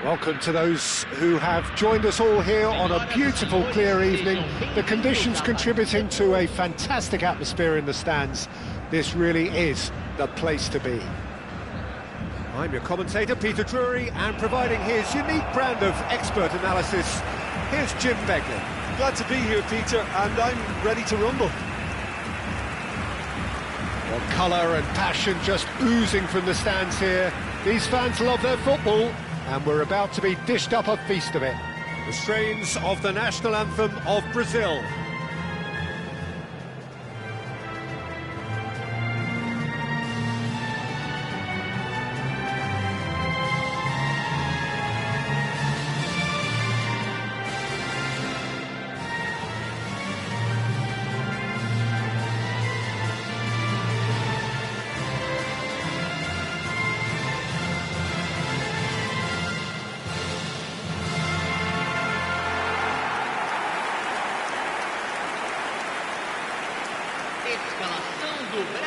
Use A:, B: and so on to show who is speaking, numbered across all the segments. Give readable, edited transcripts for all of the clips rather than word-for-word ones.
A: Welcome to those who have joined us all here on a beautiful, clear evening. The conditions contributing to a fantastic atmosphere in the stands. This really is the place to be. I'm your commentator, Peter Drury, and providing his unique brand of expert analysis, here's Jim Begley.
B: Glad to be here, Peter, and I'm ready to rumble.
A: Well, colour and passion just oozing from the stands here. These fans love their football, and we're about to be dished up a feast of it. The strains of the national anthem of Brazil.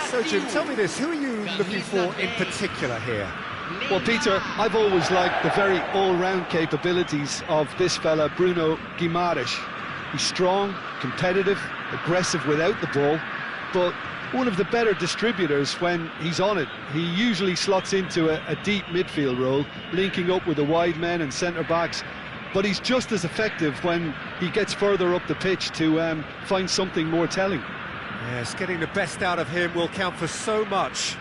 A: So, Jim, tell me this, who are you looking for in particular here?
B: Well, Peter, I've always liked the very all-round capabilities of this fella, Bruno Guimaraes. He's strong, competitive, aggressive without the ball, but one of the better distributors when he's on it. He usually slots into a deep midfield role, linking up with the wide men and centre-backs, but he's just as effective when he gets further up the pitch to find something more telling.
A: Yes, getting the best out of him will count for so much.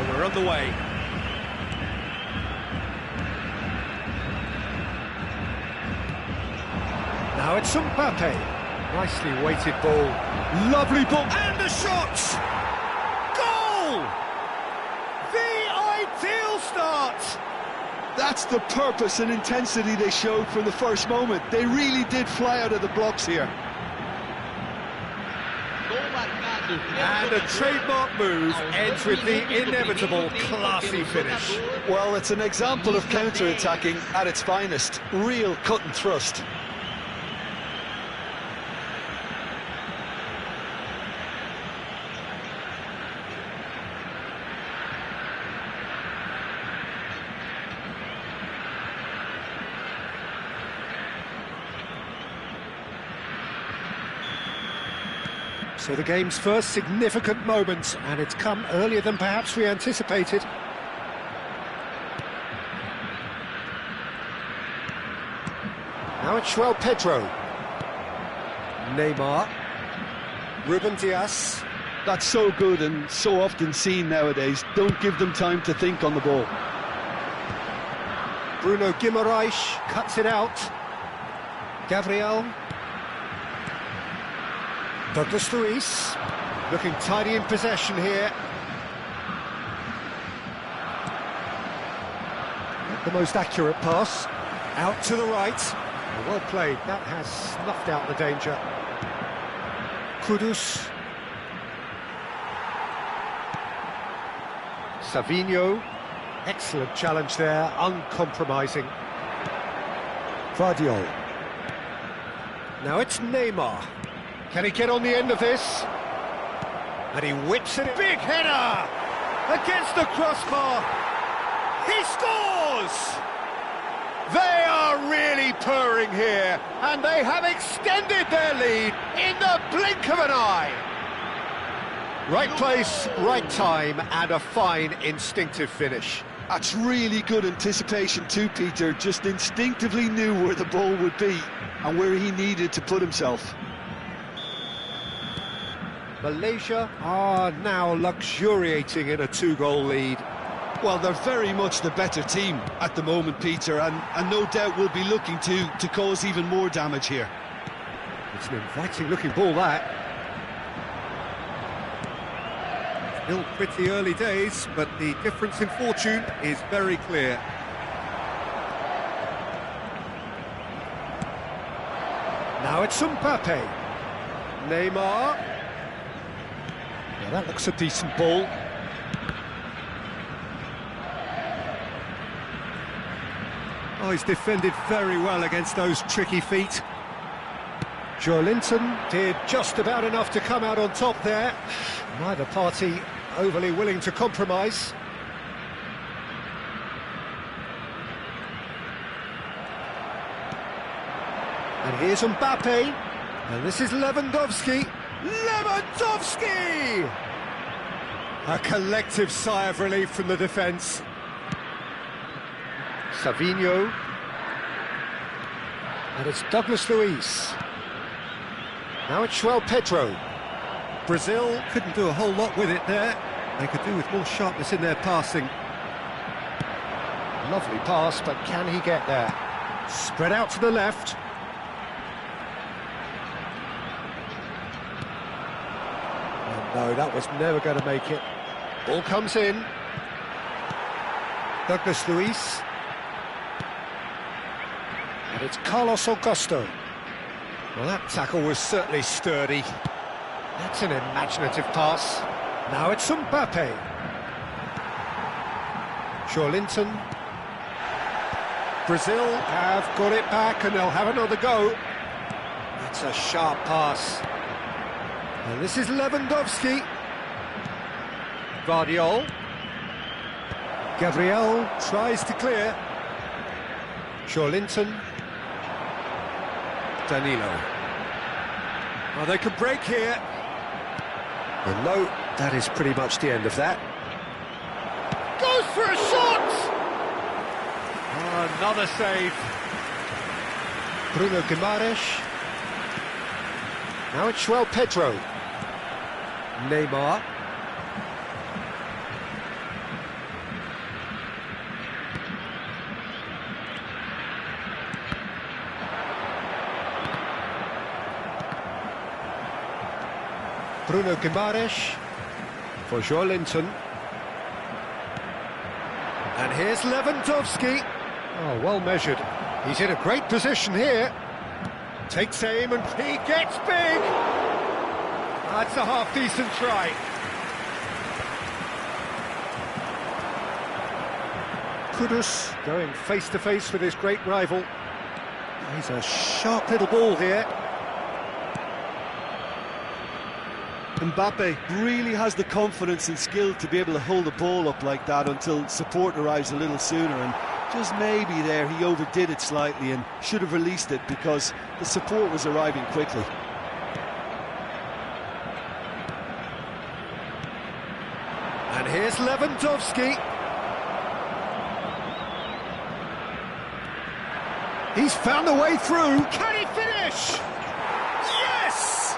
A: We're on the way. Now it's Mbappe. Nicely weighted ball. Lovely ball. And a shot! Goal! The ideal start!
B: That's the purpose and intensity they showed from the first moment. They really did fly out of the blocks here.
A: And a trademark move ends with the inevitable classy finish.
B: Well, it's an example of counter-attacking at its finest. Real cut and thrust.
A: So the game's first significant moment, and it's come earlier than perhaps we anticipated. Now it's João Pedro. Neymar. Ruben Dias.
B: That's so good and so often seen nowadays. Don't give them time to think on the ball.
A: Bruno Guimaraes cuts it out. Gabriel. Douglas Luiz, looking tidy in possession here. Not the most accurate pass. Out to the right. Well played. That has snuffed out the danger. Kudus. Savinho. Excellent challenge there, uncompromising. Vardiol. Now it's Neymar. Can he get on the end of this? And he whips it. Big header! Against the crossbar. He scores! They are really purring here, and they have extended their lead in the blink of an eye. Right place, right time, and a fine instinctive finish.
B: That's really good anticipation too, Peter. Just instinctively knew where the ball would be and where he needed to put himself.
A: Malaysia are now luxuriating in a two-goal lead.
B: Well, they're very much the better team at the moment, Peter, and no doubt will be looking to cause even more damage here.
A: It's an inviting-looking ball, that. Still pretty early days, but the difference in fortune is very clear. Now it's Mbappe. Neymar.
B: Yeah, that looks a decent ball.
A: Oh, he's defended very well against those tricky feet. Joelinton did just about enough to come out on top there. Neither party overly willing to compromise. And here's Mbappe. And this is Lewandowski. Lewandowski! A collective sigh of relief from the defence. Savinho. And it's Douglas Luiz. Now it's João Pedro. Brazil couldn't do a whole lot with it there. They could do with more sharpness in their passing. Lovely pass, but can he get there? Spread out to the left. Oh, no, that was never going to make it. Ball comes in. Douglas Luiz. And it's Carlos Augusto. Well, that tackle was certainly sturdy. That's an imaginative pass. Now it's Mbappe. Joelinton. Brazil have got it back and they'll have another go. That's a sharp pass. And this is Lewandowski. Vardiol. Gabriel tries to clear. Joelinton. Danilo. Well, they could break here. Well, no, that is pretty much the end of that. Goes for a shot! Oh, another save. Bruno Guimaraes. Now it's João Pedro. Neymar. Bruno Guimaraes for Joelinton. And here's Lewandowski. Oh, well measured. He's in a great position here. Takes aim and he gets big. That's a half-decent try. Kudus going face-to-face with his great rival. He's a sharp little ball here.
B: Mbappe really has the confidence and skill to be able to hold the ball up like that until support arrives a little sooner, and just maybe there he overdid it slightly and should have released it because the support was arriving quickly.
A: And here's Lewandowski. He's found a way through. Can he finish? Yes!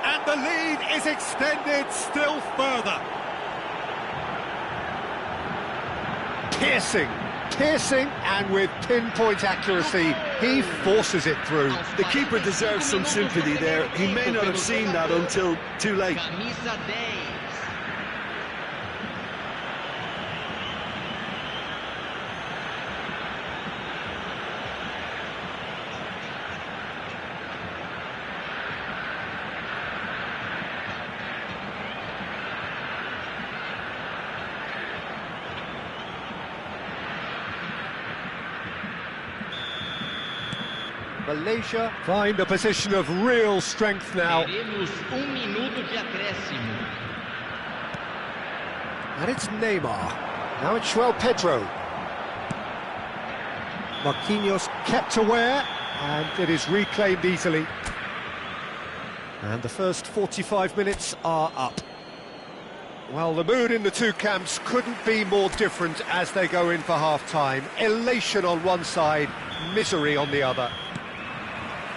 A: And the lead is extended still further. Piercing, and with pinpoint accuracy, he forces it through.
B: The keeper deserves some sympathy there. He may not have seen that until too late.
A: Malaysia find a position of real strength now. And it's Neymar. Now it's João Pedro. Marquinhos kept aware, and it is reclaimed easily. And the first 45 minutes are up. Well, the mood in the two camps couldn't be more different as they go in for half-time. Elation on one side, misery on the other.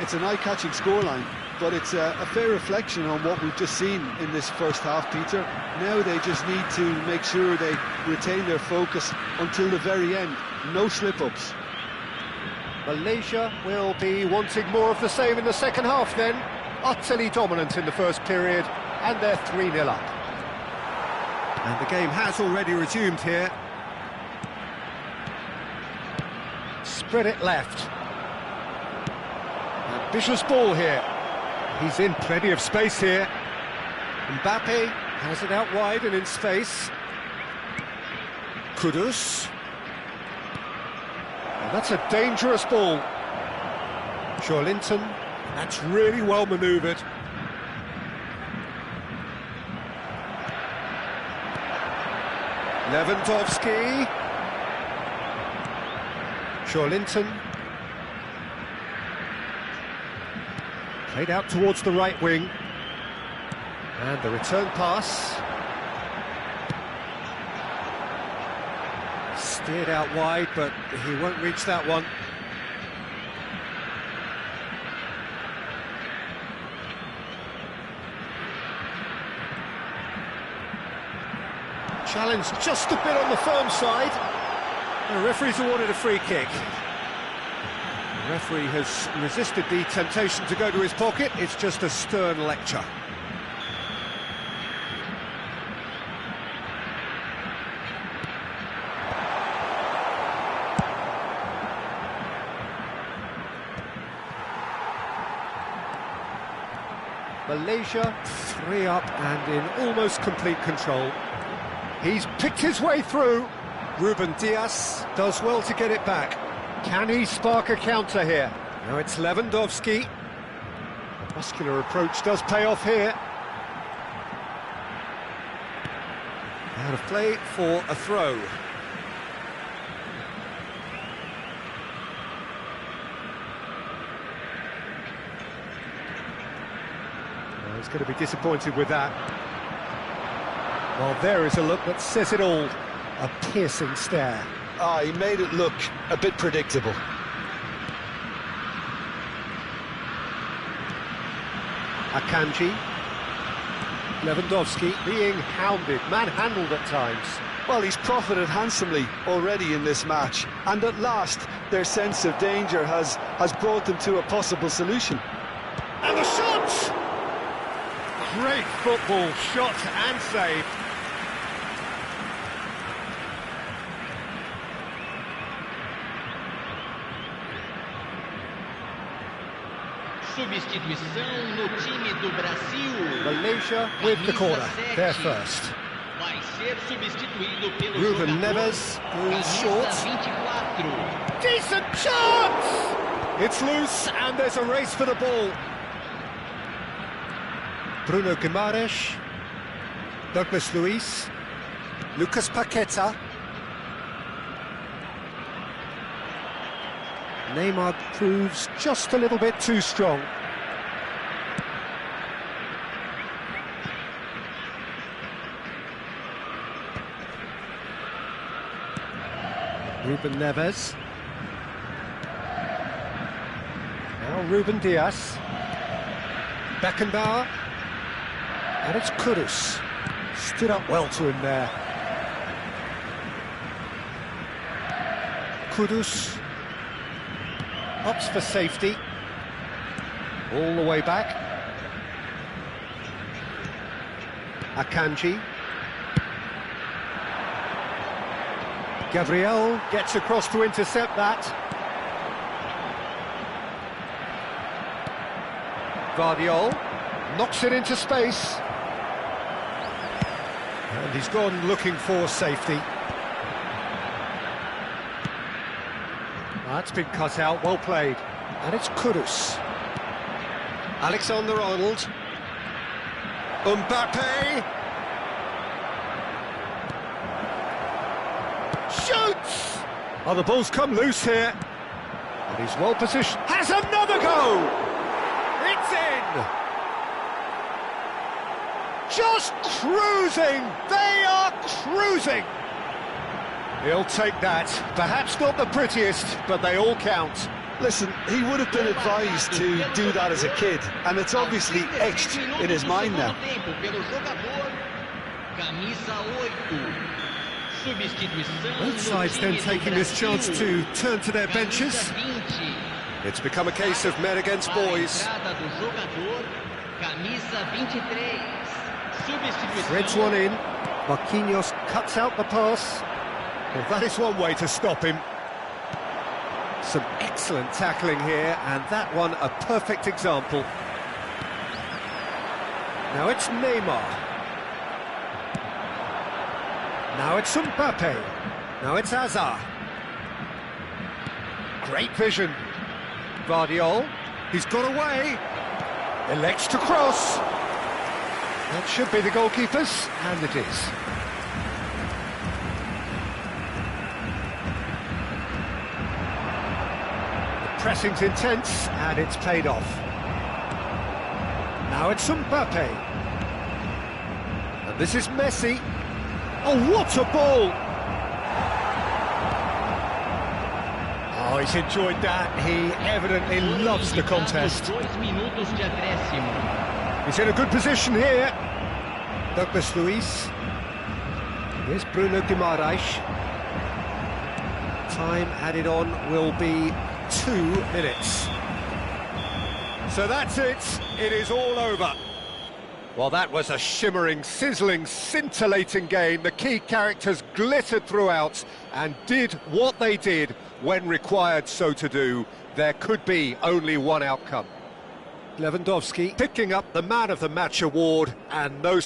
B: It's an eye-catching scoreline, but it's a fair reflection on what we've just seen in this first half, Peter. Now they just need to make sure they retain their focus until the very end. No slip-ups.
A: Malaysia will be wanting more of the same in the second half then. Utterly dominant in the first period, And they're 3-0 up. And the game has already resumed here. Spread it left. Ambitious ball here. He's in plenty of space here. Mbappe has it out wide and in space. Kudus. And that's a dangerous ball. Joelinton. That's really well manoeuvred. Lewandowski. Joelinton. Played out towards the right wing. And the return pass. Steered out wide, but he won't reach that one. Challenge just a bit on the firm side. The referee's awarded a free kick. The referee has resisted the temptation to go to his pocket. It's just a stern lecture. Malaysia 3 up and in almost complete control. He's picked his way through. Ruben Dias does well to get it back. Can he spark a counter here? Now it's Lewandowski. The muscular approach does pay off here. Out of play for a throw. Well, he's going to be disappointed with that. Well, there is a look that says it all. A piercing stare.
B: He made it look a bit predictable.
A: Akanji. Lewandowski being hounded, manhandled at times.
B: Well, he's profited handsomely already in this match, and at last their sense of danger has brought them to a possible solution.
A: And the shot! Great football, shot and save.
C: Substituição no time do Brasil.
A: Malaysia with the corner, they're first.
C: Vai ser substituído pelo
A: Ruben
C: jogador,
A: Neves goes short.
C: 24.
A: Decent chance! It's loose and there's a race for the ball. Bruno Guimaraes, Douglas Luiz, Lucas Paqueta. Neymar proves just a little bit too strong. Ruben Neves. Now Ruben Dias. Beckenbauer. And it's Kudus. Stood up well to him there. Kudus. Opts for safety. All the way back. Akanji. Gabriel gets across to intercept that. Vardiol knocks it into space. And he's gone looking for safety. That's been cut out, well played. And it's Kudus. Alexander-Arnold. Mbappe. Shoots! Oh, the ball's come loose here. And he's well positioned. Has another go! It's in! Just cruising! They are cruising! He'll take that. Perhaps not the prettiest, but they all count.
B: Listen, he would have been advised to do that as a kid, and it's obviously etched in his mind now.
A: Both sides then taking this chance to turn to their benches. It's become a case of men against boys.
C: substituição.
A: Threads one in. Marquinhos cuts out the pass. Well, that is one way to stop him. Some excellent tackling here, and that one a perfect example. Now it's Neymar. Now it's Mbappe. Now it's Hazard. Great vision. Guardiola. He's got away. Elects to cross. That should be the goalkeeper's, and it is. The pressing's intense, and it's paid off. Now it's Mbappe. And this is Messi. Oh, what a ball! Oh, he's enjoyed that. He evidently loves the contest.
C: 2 minutos de acréscimo.
A: He's in a good position here. Douglas Luiz. Here's Bruno Guimaraes. Time added on will be 2 minutes. So that's it. It is all over. Well, that was a shimmering, sizzling, scintillating game. The key characters glittered throughout and did what they did when required so to do. There could be only one outcome. Lewandowski picking up the Man of the Match award, and no